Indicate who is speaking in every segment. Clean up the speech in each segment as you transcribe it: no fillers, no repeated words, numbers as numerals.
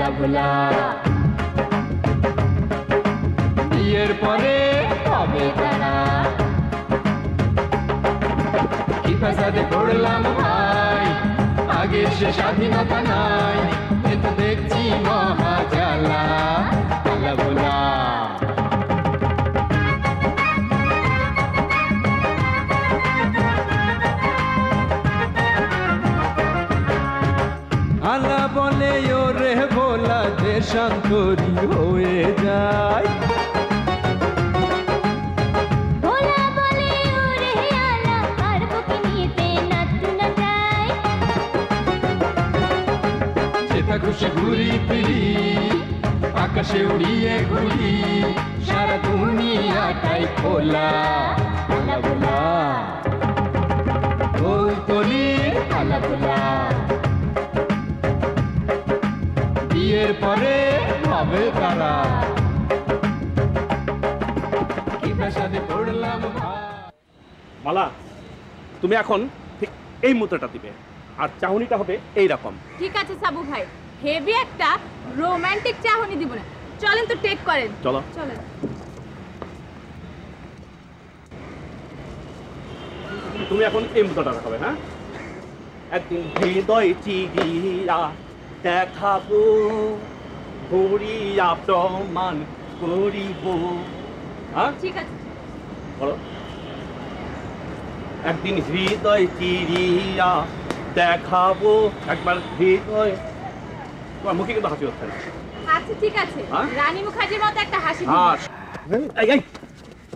Speaker 1: আলা ভোলা বিয়ের পরে হবে তারা কি ফাসাদে পড়লাম ভাই আগে সে স্বাধীনতা নাই কিন্তু দেখছি মহা জ্বালা আলা ভোলা আলা বলে ওরে ভোলা দেশান্তরী হয়ে যায়
Speaker 2: ভোলা বলে ওরে আলা আর বুকে নিতে নাচু না যায়
Speaker 1: যেটা খুশি ঘুরি ফিরি আকাশে উড়িয়ে ঘুরি সারা দুনিয়াটাই খোলা আলা ভোলা গোলতলি আলা ভোলা বিয়ের পরে হবে তারা কি ফাসাদে পড়লাম
Speaker 3: মালা তুমি এখন ঠিক এই মুদ্রাটা দিবে আর চাহনিটা হবে এই রকম।
Speaker 4: ঠিক আছে সাবু ভাই, হেভি একটা রোমান্টিক চাহনি দিব না, চলেন তো টেক করেন।
Speaker 3: চলো
Speaker 4: চলেন।
Speaker 3: তুমি এখন এই মুদ্রাটা রাখবে। হ্যাঁ, একদিন হৃদয় চিরিয়া দেখাবো ভরিয়া প্রমাণ করিব। হ্যাঁ
Speaker 4: ঠিক আছে
Speaker 3: বলো। একদিন হৃদয় চিরিয়া দেখাবো। একবার হৃদয়, তোমার মুখে কিন্তু হাসি হচ্ছে না।
Speaker 4: আচ্ছা ঠিক আছে, রানী মুখার্জির মতো একটা হাসি দিন।
Speaker 3: হাস
Speaker 5: এই এই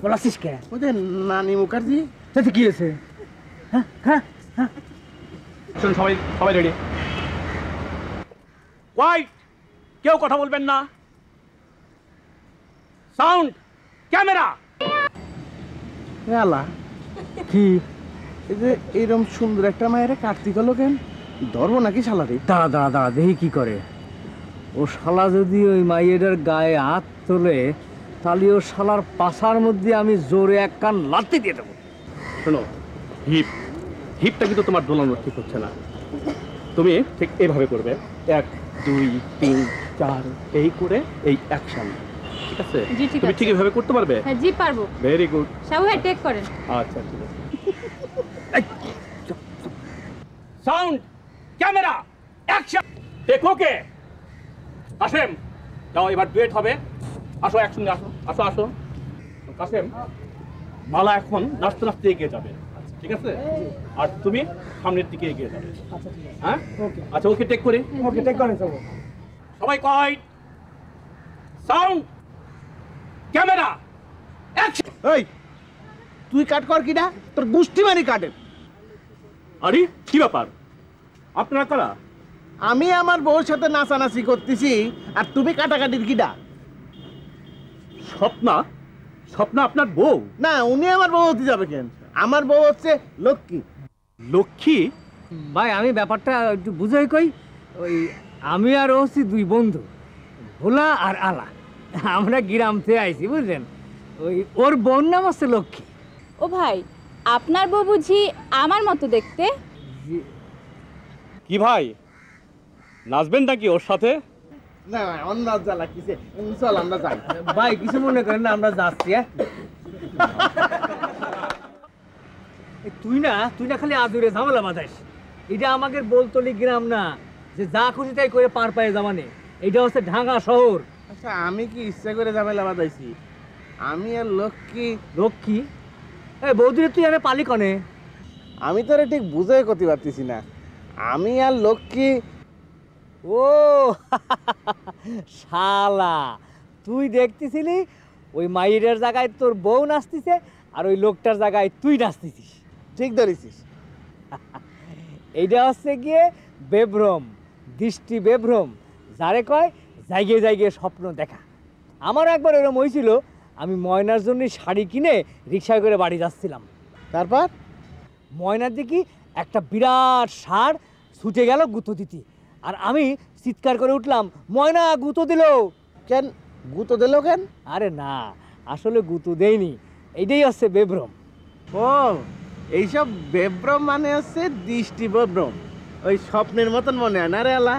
Speaker 5: বলাছিস কে?
Speaker 6: ওদের নানি মুখার্জি।
Speaker 5: তাতে কি হয়েছে? হ্যাঁ হ্যাঁ হ্যাঁ,
Speaker 3: শুন, সবাই সবাই রেডি। হোয়াইট, কেউ কথা বলবেন না। Sound, camera.
Speaker 6: আলা
Speaker 5: কি
Speaker 6: এই যে এরকম সুন্দর একটা মায়ের কাটতি গেল কেন? ধরবো নাকি শালারে?
Speaker 5: দাঁড়া দাঁড়া দাঁড়া, দেখি কি করে। ও শালা যদি ওই মাইয়েটার গায়ে হাত তোলে তাহলে ও শালার পাশার মধ্যে আমি জোরে এক কান লাথি দিয়ে দেবো।
Speaker 3: শোনো, হিপ হিপটা কিন্তু তোমার দোলানো ঠিক হচ্ছে না। তুমি ঠিক এইভাবে করবে, 1 2 3 4 এই করে এই অ্যাকশন। ঠিক আছে?
Speaker 4: জি, ঠিক
Speaker 3: তুমি
Speaker 4: আছে।
Speaker 3: ঠিক এইভাবে করতে পারবে?
Speaker 4: হ্যাঁ জি পারবো।
Speaker 3: Very good.
Speaker 4: সাবু ভাই টেক করেন।
Speaker 3: আচ্ছা ঠিক আছে। Sound, camera, action. টেক ওকে। কাসেম, যাও, এবার ডুয়েট হবে। আসো, একসঙ্গে আসো, আসো আসো। কাসেম, মালা এখন নাচতে নাচতে এগিয়ে যাবে। ঠিক আছে? আর তুমি সামনের দিকে এগিয়ে যাবে। হ্যাঁ ওকে। আচ্ছা ওকে, টেক করি।
Speaker 5: ওকে, টেক করেন সব।
Speaker 3: সবাই কয়েট, সাউন্ড, ক্যামেরা, অ্যাকশন।
Speaker 6: এই তুই কাট কর কিনা, তোর গুষ্টি মারি কাটে।
Speaker 3: আরে কি ব্যাপার, আপনারা কারা?
Speaker 6: আমি আমার বউর সাথে নাচানাচি করতেছি আর তুমি কাটাকাটির কিডা?
Speaker 3: স্বপ্না? স্বপ্না আপনার বউ?
Speaker 6: না, উনি আমার বউ হতে যাবে কেন? আমার বউ হচ্ছে লক্ষ্মী।
Speaker 3: লক্ষ্মী?
Speaker 5: ভাই আমি ব্যাপারটা একটু বুঝাই কই। ওই আমি আর ও হচ্ছি দুই বন্ধু, ভোলা আর আলা। আমরা গ্রাম থেকে আইছি, বুঝলেন। ওই ওর বোন নাম হচ্ছে লক্ষ্মী।
Speaker 4: ও ভাই, আপনার বউ বুঝি আমার মতো দেখতে?
Speaker 3: কি ভাই, নাচবেন নাকি ওর সাথে?
Speaker 6: না অন্য জ্বালা কিসে, চল আমরা যাই।
Speaker 5: ভাই কিছু মনে করেন না, আমরা যাচ্ছি। তুই না খালি আদুরে ঝামেলা বাঁধাইস। এটা আমাদের বলতলি গ্রাম না যে যা খুশি তাই করে পার পায়ে যাবানে। এটা হচ্ছে ঢাকা শহর।
Speaker 6: আচ্ছা আমি কি ইচ্ছা করে ঝামেলা বাঁধাইছি? আমি আর লক্ষ্মী।
Speaker 5: লক্ষ্মী? এই বৌদিরে তুই আরে পালি কনে?
Speaker 6: আমি তোরে ঠিক বুঝাই করতে পারতেছি না। আমি আর লক্ষ্মী।
Speaker 5: ও শালা, তুই দেখতেছিলি ওই মাইরের জায়গায় তোর বউ নাচতিছে আর ওই লোকটার জায়গায় তুই নাচতেছিস।
Speaker 6: ঠিক ধরেছিস।
Speaker 5: এইটা হচ্ছে গিয়ে বেভ্রম, দৃষ্টি বেভ্রম, যারে কয় জায়গায় জায়গায় স্বপ্ন দেখা। আমারও একবার এরকম হয়েছিল, আমি ময়নার জন্য শাড়ি কিনে রিক্সায় করে বাড়ি যাচ্ছিলাম।
Speaker 6: তারপর
Speaker 5: ময়নার দেখি একটা বিরাট ষাঁড় ছুটে গেল গুঁতো দিতে, আর আমি চিৎকার করে উঠলাম, ময়না গুঁতো দিল।
Speaker 6: কেন গুঁতো দিল কেন?
Speaker 5: আরে না, আসলে গুঁতো দেয়নি, এইটাই হচ্ছে বেভ্রম।
Speaker 6: ও এইসব বেভ্রম মানে হচ্ছে দৃষ্টি বেভ্রম। ওই স্বপ্নের মতন মনে হয় না রে আলা।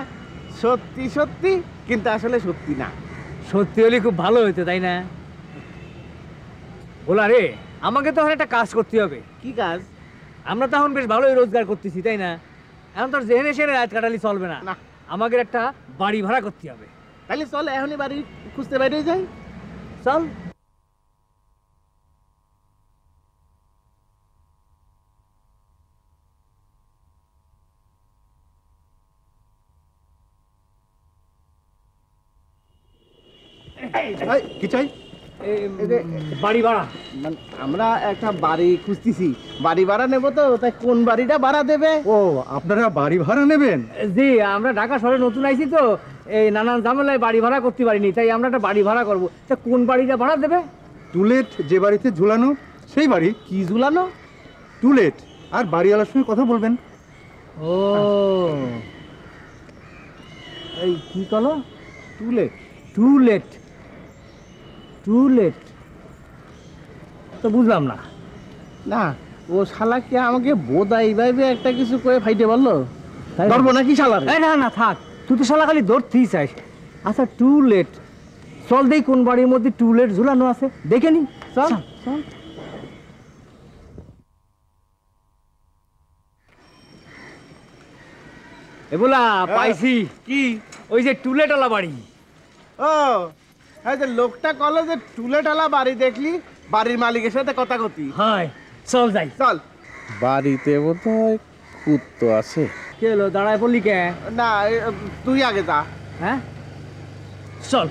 Speaker 6: সত্যি সত্যি কিন্তু আসলে সত্যি না।
Speaker 5: সত্যি হলে খুব ভালো হতো, তাই না? বলা রে, আমাকে তো এখন একটা কাজ করতে হবে।
Speaker 6: কি কাজ?
Speaker 5: আমরা তো এখন বেশ ভালোই রোজগার করতেছি, তাই না? এখন তো জেনে সেরে রাত কাটালি চলবে না।
Speaker 6: না।
Speaker 5: আমাকে একটা বাড়ি ভাড়া করতে হবে।
Speaker 6: তাহলে চল এখনই বাড়ি খুঁজতে বাইরে যাই।
Speaker 5: চল।
Speaker 7: কি চাই?
Speaker 5: বাড়ি ভাড়া।
Speaker 6: মানে আমরা একটা বাড়ি খুঁজতেছি, বাড়ি ভাড়া নেবো তো, তাই কোন বাড়িটা ভাড়া দেবে?
Speaker 7: ও, আপনারা বাড়ি ভাড়া নেবেন?
Speaker 5: জি, আমরা ঢাকা শহরে নতুন আইছি তো, এই নানান ঝামেলায় বাড়ি ভাড়া করতে পারিনি, তাই আমরা একটা বাড়ি ভাড়া করবো। তা কোন বাড়িটা ভাড়া দেবে?
Speaker 7: টুলেট যে বাড়িতে ঝুলানো সেই বাড়ি।
Speaker 6: কি ঝুলানো?
Speaker 7: টুলেট। আর বাড়িওয়ালার সঙ্গে কথা বলবেন।
Speaker 5: ও, এই কি কলো?
Speaker 6: টুলেট।
Speaker 5: টুলেট। টুলেট তো বুঝলাম না।
Speaker 6: না, ও শালা কি আমাকে বোধাই ভাইবে একটা কিছু করে ফাইটে বললো?
Speaker 5: তাই
Speaker 6: ধরবো নাকি শালা?
Speaker 5: এই না না, থাক, তুই তো শালা খালি ধরতেই চাস। আচ্ছা, টুলেট, চল দেই কোন বাড়ির মধ্যে টুলেট ঝুলানো আছে, দেখে নি। চল চল। এবলা পাইছি।
Speaker 6: কি?
Speaker 5: ওই যে টুলেটওয়ালা বাড়ি।
Speaker 6: ও, এই যে লোকটা কলো যে টুলেটওয়ালা বাড়ি দেখলি, বাড়ির মালিকের সাথে কথা কতি।
Speaker 5: হয়, চল যাই।
Speaker 6: চল। বাড়িতে বোধহয় কুত্তো আছে।
Speaker 5: কে হলো, দাঁড়ায় পড়লি কে?
Speaker 6: না, তুই আগে যা।
Speaker 5: হ্যাঁ, চল।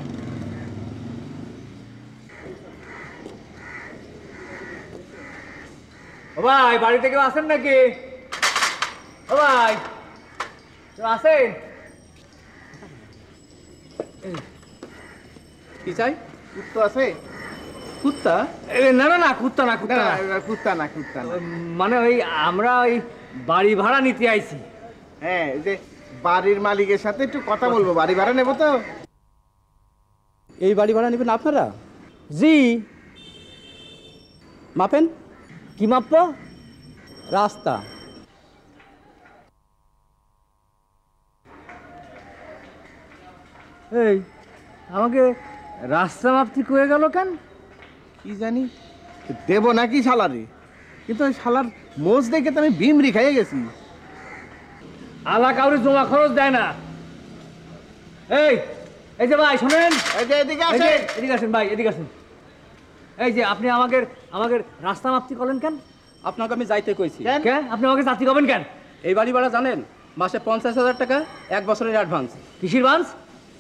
Speaker 5: ও ভাই, বাড়িতে কেউ আছেন নাকি? ও ভাই, কেউ আছেন?
Speaker 6: কি চাই? কুত্তো আছে?
Speaker 5: কুত্তা? না না না, কুত্তা না, কুত্তা না।
Speaker 6: কুত্তা না, কুত্তা না।
Speaker 5: মানে ওই আমরা ওই বাড়ি ভাড়া নিতে আইছি।
Speaker 6: হ্যাঁ, এই যে বাড়ির মালিকের সাথে একটু কথা বলবো, বাড়ি ভাড়া নেবো তো।
Speaker 8: এই বাড়ি ভাড়া নেবেন আপনারা?
Speaker 5: জি।
Speaker 8: মাপেন?
Speaker 5: কি মাপবো?
Speaker 8: রাস্তা।
Speaker 5: এই, আমাকে রাস্তা মাপতে কয়ে গেল কেন?
Speaker 6: কি জানি দেবো নাকি শালারে, কিন্তু ওই শালার মোজ দেখে তো আমি বিমরি খাইয়ে গেছি।
Speaker 5: আলা কাউরে জমা খরচ দেয় না। এই, এই যে ভাই শোনেন,
Speaker 6: এই যে এদিকে
Speaker 5: এই
Speaker 6: আসে।
Speaker 5: যে, এদিকে আসেন ভাই, এদিকে আসেন। এই যে আপনি আমাকে আমাকে রাস্তা মাপতে করলেন কেন?
Speaker 8: আপনাকে আমি যাইতে কইছি।
Speaker 5: কেন আপনি আমাকে যাত্রী করবেন কেন?
Speaker 8: এই বাড়ি ভাড়া জানেন? মাসে 50,000 টাকা, 1 বছরের অ্যাডভান্স।
Speaker 5: কিসির বান্স?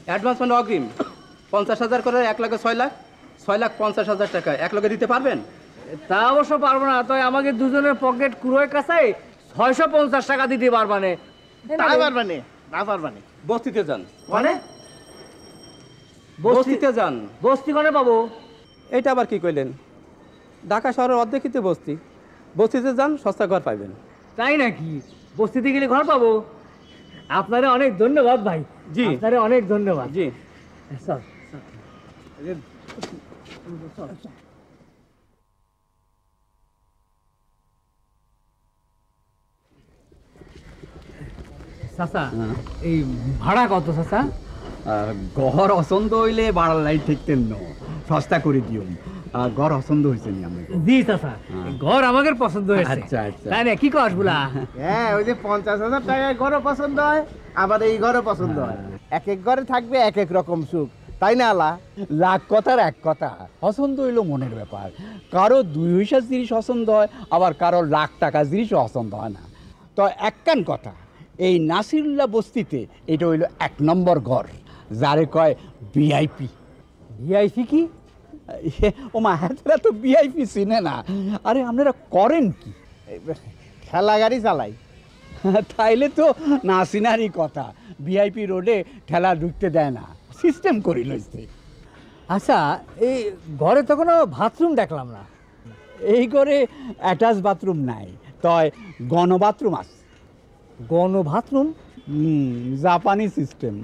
Speaker 8: অ্যাডভান্স মানে অগ্রিম। 50,000 করে 1 লাখে 6 লাখ, 6 লাখ 50,000 টাকা এক লগে দিতে পারবেন?
Speaker 5: তা অবশ্য পারবো না, তাই আমাকে দুজনের পকেট কুড়োয় কাছে 650 টাকা দিতে পারবানে।
Speaker 6: না পারবানে, না পারবানে।
Speaker 8: বস্তিতে যান।
Speaker 5: মানে
Speaker 8: বস্তিতে যান।
Speaker 5: বস্তি কোনে পাবো?
Speaker 8: এটা আবার কি কইলেন? ঢাকা শহরের অর্ধেকই বস্তি। বস্তিতে যান, সস্তা ঘর পাইবেন।
Speaker 5: তাই নাকি? বস্তিতে গেলে ঘর পাবো? আপনারে অনেক ধন্যবাদ ভাই।
Speaker 8: জি।
Speaker 5: আপনারে অনেক ধন্যবাদ।
Speaker 8: জি।
Speaker 5: চল। চাচা, এই ভাড়া কত চাচা?
Speaker 9: ঘর অসন্দ হইলে বাড়ার লাইট ঠিকতেন ন সস্তা করে দিও। ঘর অসন্দ হয়েছে নি আমাকে।
Speaker 5: জি চাচা, ঘর আমাদের পছন্দ হয়েছে।
Speaker 9: আচ্ছা আচ্ছা।
Speaker 5: তাই না, কি কস বলা?
Speaker 6: হ্যাঁ, ওই যে 50,000 টাকায় ঘরও পছন্দ হয়, আবার এই ঘরও পছন্দ হয়। এক এক ঘরে থাকবে এক এক রকম সুখ, তাই না আলা?
Speaker 9: লাখ কথার এক কথা, পছন্দ হইলো মনের ব্যাপার। কারো 2 পয়সা জিনিস পছন্দ হয়, আবার কারো লাখ টাকা জিনিস পছন্দ হয় না। তো একখান কথা, এই নাসিরুল্লাহ বস্তিতে এটা হইলো 1 নম্বর ঘর, যারে কয় ভিআইপি।
Speaker 5: ভিআইপি কি?
Speaker 9: ও মা, হাতেরা তো ভিআইপি চিনে না। আরে আপনারা করেন কি?
Speaker 6: ঠেলা গাড়ি চালাই।
Speaker 9: তাইলে তো না চিনারই কথা। ভিআইপি রোডে ঠেলা ঢুকতে দেয় না, সিস্টেম করি লইছে।
Speaker 5: আচ্ছা, এই ঘরে তো কোনো বাথরুম দেখলাম না।
Speaker 9: এই ঘরে অ্যাটাচ বাথরুম নাই, তয় গণ বাথরুম আছে।
Speaker 5: গণ বাথরুম?
Speaker 9: জাপানি সিস্টেম।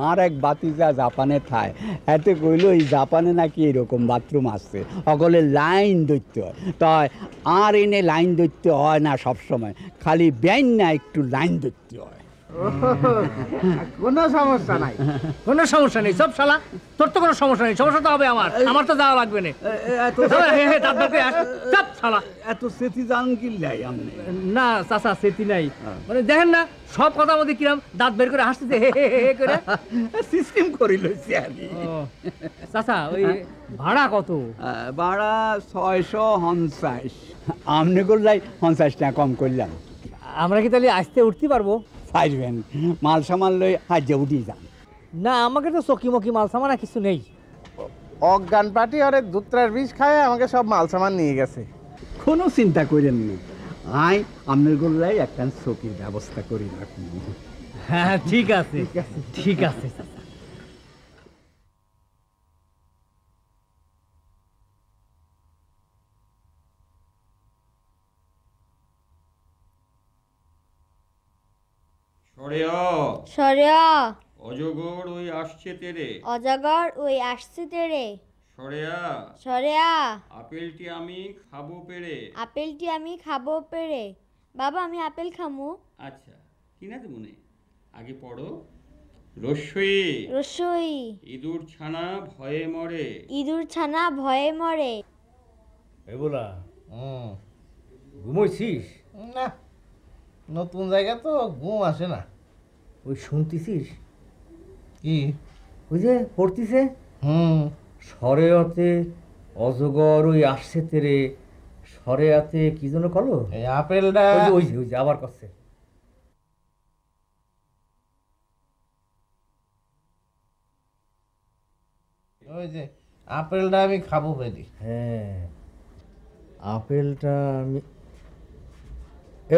Speaker 9: আর এক বাতিজা জাপানে থায়, এতে কইল এই জাপানে নাকি এরকম বাথরুম আছে, সকলে লাইন ধরতে হয়। তাই আর এনে লাইন ধরতে হয় না সবসময়, খালি ব্যাইন না একটু লাইন ধরতে হয়।
Speaker 6: কোনো সমস্যা নাই।
Speaker 5: কোনো সমস্যা নেই, সব শালা তোর তো কোনো সমস্যা নেই, সমস্যা তো হবে আমার তো যাওয়া লাগবে না।
Speaker 9: এত সেতি জান কিল্লাই আপনি?
Speaker 5: না চাচা সেতি নাই, মানে দেখেন না সব কথা মধ্যে কিরাম দাঁত বের করে হাসতেছে হে হে হে করে।
Speaker 9: সিস্টেম করি লইছি আমি।
Speaker 5: চাচা ওই ভাড়া কত?
Speaker 9: ভাড়া 650। আমনে করলাই 50 টাকা কম করলাম।
Speaker 5: আমরা কি তাহলে আসতে উঠতে পারবো?
Speaker 9: পাইবেন, মাল সামাল লই হাজে উঠি যান।
Speaker 5: না আমাকে তো চকিমকি মাল সামানা কিছু নেই।
Speaker 6: অজ্ঞান পার্টি আরে দুত্রার বিষ খায় আমাকে সব মাল সামান নিয়ে গেছে।
Speaker 9: কোনো চিন্তা করেন না, আই আপনার করলাই একটা চকির ব্যবস্থা করি রাখুন।
Speaker 5: হ্যাঁ ঠিক আছে ঠিক আছে।
Speaker 2: সরেয়া
Speaker 10: অজগর ওই আসছে তেরে,
Speaker 2: অজাগর ওই আসছে তেরে,
Speaker 10: সরেয়া
Speaker 2: সরেয়া
Speaker 10: আপেলটি আমি খাবো পেরে।
Speaker 2: আপেলটি আমি খাবো পেরে। বাবা আমি আপেল খামু।
Speaker 10: আচ্ছা কি না তো মনে, আগে পড়ো। রস্যই
Speaker 2: রসই
Speaker 10: ইঁদুর ছানা ভয়ে মরে।
Speaker 2: ইঁদুর ছানা ভয়ে মরে।
Speaker 5: বলা ঘুমোইছিস?
Speaker 6: না, নতুন জায়গা তো ঘুম আসে না।
Speaker 5: ওই শুনতেছিস
Speaker 6: কি?
Speaker 5: ওই যে পড়তিছে সরেয়াতে অজগর ওই আসছে তেরে, সরেয়াতে কি যেন কলো
Speaker 6: এই আপেলটা
Speaker 5: ওই যে আবার করছে।
Speaker 6: ওই যে আপেলটা আমি খাবো পেরি।
Speaker 5: হ্যাঁ আপেলটা আমি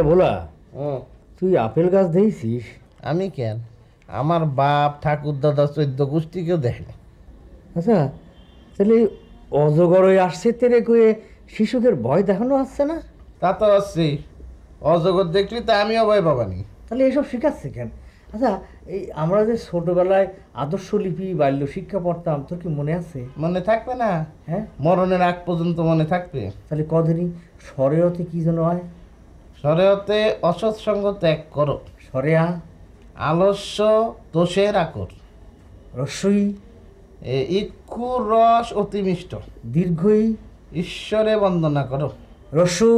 Speaker 5: ভোলা তুই আপেল গাছ দিয়েছিস?
Speaker 6: আমি কেন, আমার বাপ ঠাকুর দাদা 14 গোষ্ঠীকেও দেখেনি।
Speaker 5: আচ্ছা তাহলে অজগর ওই আসছে তেরে কয়ে শিশুদের ভয় দেখানো আসছে না?
Speaker 6: তা তো আসছি, অজগর দেখলি তো আমিও ভয় পাবানি।
Speaker 5: তাহলে এসব শেখাচ্ছে কেন? আচ্ছা এই আমরা যে ছোটবেলায় আদর্শ লিপি বাল্য শিক্ষা পড়তাম, তোর কি মনে আছে?
Speaker 6: মনে থাকবে না?
Speaker 5: হ্যাঁ
Speaker 6: মরণের আগ পর্যন্ত মনে থাকবে।
Speaker 5: তাহলে কদিনই সরেয়তে কি যেন হয়?
Speaker 6: সরেয়তে অসৎসঙ্গ ত্যাগ করো।
Speaker 5: সরেয়া
Speaker 6: আলস্য দোষের আকর।
Speaker 5: রস্যই
Speaker 6: ইক্ষুর রস অতি মিষ্ট।
Speaker 5: দীর্ঘই
Speaker 6: ঈশ্বরে বন্দনা করো।
Speaker 5: রস্যু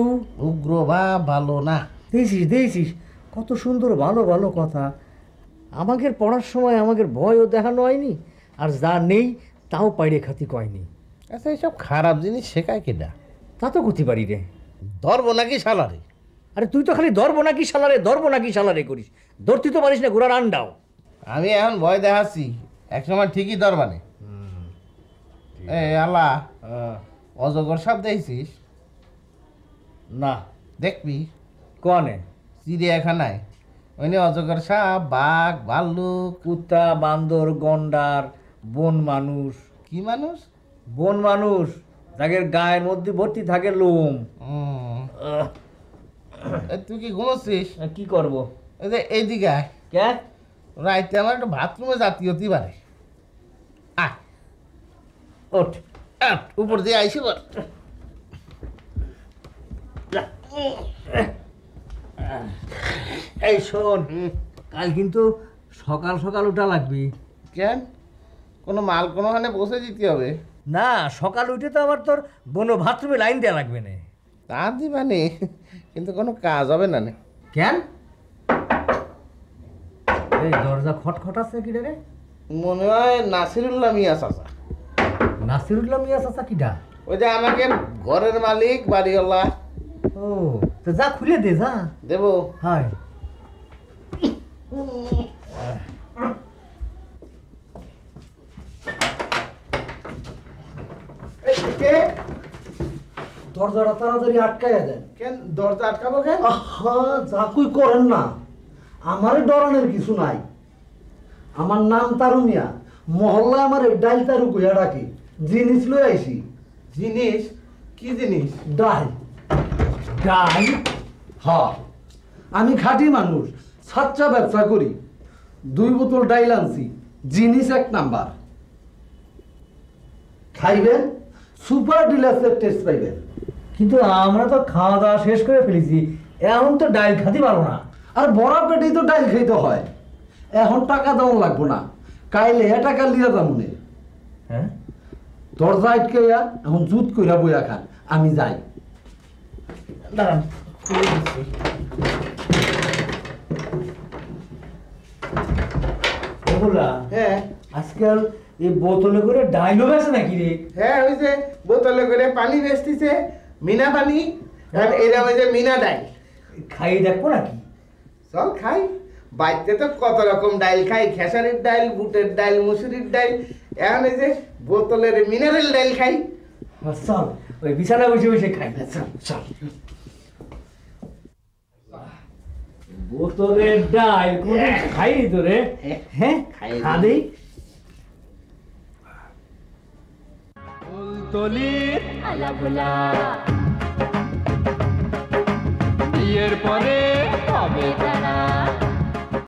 Speaker 6: উগ্র বা ভালো না।
Speaker 5: দিয়েছিস কত সুন্দর ভালো ভালো কথা। আমাদের পড়ার সময় আমাদের ভয়ও দেখানো হয়নি, আর যা নেই তাও পাইরে খাতি কয়নি।
Speaker 6: আচ্ছা এইসব খারাপ জিনিস শেখায় কিনা?
Speaker 5: তা তো করতে পারি রে।
Speaker 6: ধরবো নাকি শালারে?
Speaker 5: আরে তুই তো খালি ধরবো নাকি সালারে করিস, ধরতে তো পারিস না ঘোড়ার আন্ডাও।
Speaker 6: আমি এখন ভয় দেখাচ্ছি, একসময় ঠিকই ধরবানে। আল্লাহ অজগর সাপ দেখছিস?
Speaker 5: না
Speaker 6: দেখবি
Speaker 5: কনে
Speaker 6: চিড়িয়াখানায় ওই অজগর সাপ, বাঘ, ভাল্লুক,
Speaker 5: কুত্তা, বান্দর, গন্ডার, বন মানুষ।
Speaker 6: কি মানুষ?
Speaker 5: বন মানুষ, যাদের গায়ের মধ্যে ভর্তি থাকে লোম।
Speaker 6: তুই কি ঘুমোচ্ছিস?
Speaker 5: কি করবো?
Speaker 6: এইদিকে আয়।
Speaker 5: কে
Speaker 6: রাইতে আমার একটু বাথরুমে জাতি হতে পারে। আয়
Speaker 5: ওঠ,
Speaker 6: উপর দিয়ে আইসি বল।
Speaker 5: এই শোন, কাল কিন্তু সকাল সকাল উঠা লাগবি।
Speaker 6: কেন? কোনো মাল কোনোখানে বসে দিতে হবে?
Speaker 5: না সকাল উঠে তো আবার তোর বনো বাথরুমে লাইন দেওয়া লাগবে না।
Speaker 6: তা দিবানি, কিন্তু কোনো কাজ হবে না।
Speaker 5: কেন? এই দরজা খটখট আছে কি রে?
Speaker 6: মনে হয় নাসিরুল্লাহ মিয়া চাচা।
Speaker 5: নাসিরুল্লাহ মিয়া চাচা কিডা?
Speaker 6: ওই যে আমাকে ঘরের মালিক, বাড়িওয়ালা।
Speaker 5: ও তো যা খুলে দে, যা
Speaker 6: দেবো।
Speaker 5: হাই
Speaker 11: দরজাটা তাড়াতাড়ি আটকাইয়া দেন।
Speaker 6: কেন দরজা আটকাবো কেন?
Speaker 11: আহা যা কই করেন না, আমারে ডরানোর কিছু নাই। আমার নাম তারু মিয়া, মহল্লায় আমার ডাইল তারু কইয়া ডাকি। জিনিস লই আইছি।
Speaker 6: জিনিস? কি জিনিস?
Speaker 11: ডাইল। ডাইল? হ্যাঁ, আমি খাঁটি মানুষ, সাচ্চা ব্যবসা করি। 2 বোতল ডাইল আনছি, জিনিস 1 নাম্বার। খাইবেন, সুপার ডিলাক্সের টেস্ট পাইবেন।
Speaker 5: কিন্তু আমরা তো খাওয়া দাওয়া শেষ করে ফেলেছি, এখন তো ডাইল খাতে পারবো না।
Speaker 11: আর বড়া পেটেই তো ডাইল খাইতে হয়। এখন টাকা দেওয়া লাগবো না, কাইলে টাকা লিয়া যামুনে।
Speaker 5: হ্যাঁ
Speaker 11: দরজা আটকাইয়া এখন জুত কইরা বইয়া খান, আমি যাই।
Speaker 5: দাঁড়ান
Speaker 6: হ্যাঁ
Speaker 5: আজকাল এই বোতলে করে ডাইলও আছে নাকি রে?
Speaker 6: হ্যাঁ ওই যে বোতলে করে পানি বেচতিছে, মিনা পানি, আর এরা ওই যে মিনা ডাইল।
Speaker 5: খাইয়ে দেখবো নাকি?
Speaker 6: চল খাই। বাড়িতে তো কত রকম ডাইল খাই, খেসারির ডাইল, বুটের ডাইল, মুসুরির ডাইল, এখন এই যে বোতলের মিনারেল ডাইল খাই।
Speaker 5: চল ওই বিছানা বসে বসে খাই। চল চল। বোতলের ডাইল কোন খাইনি তো রে? হ্যাঁ খা দেই।
Speaker 1: ফুলতলির
Speaker 2: আলাভোলা
Speaker 1: বিয়ের পরে
Speaker 2: হবে তারা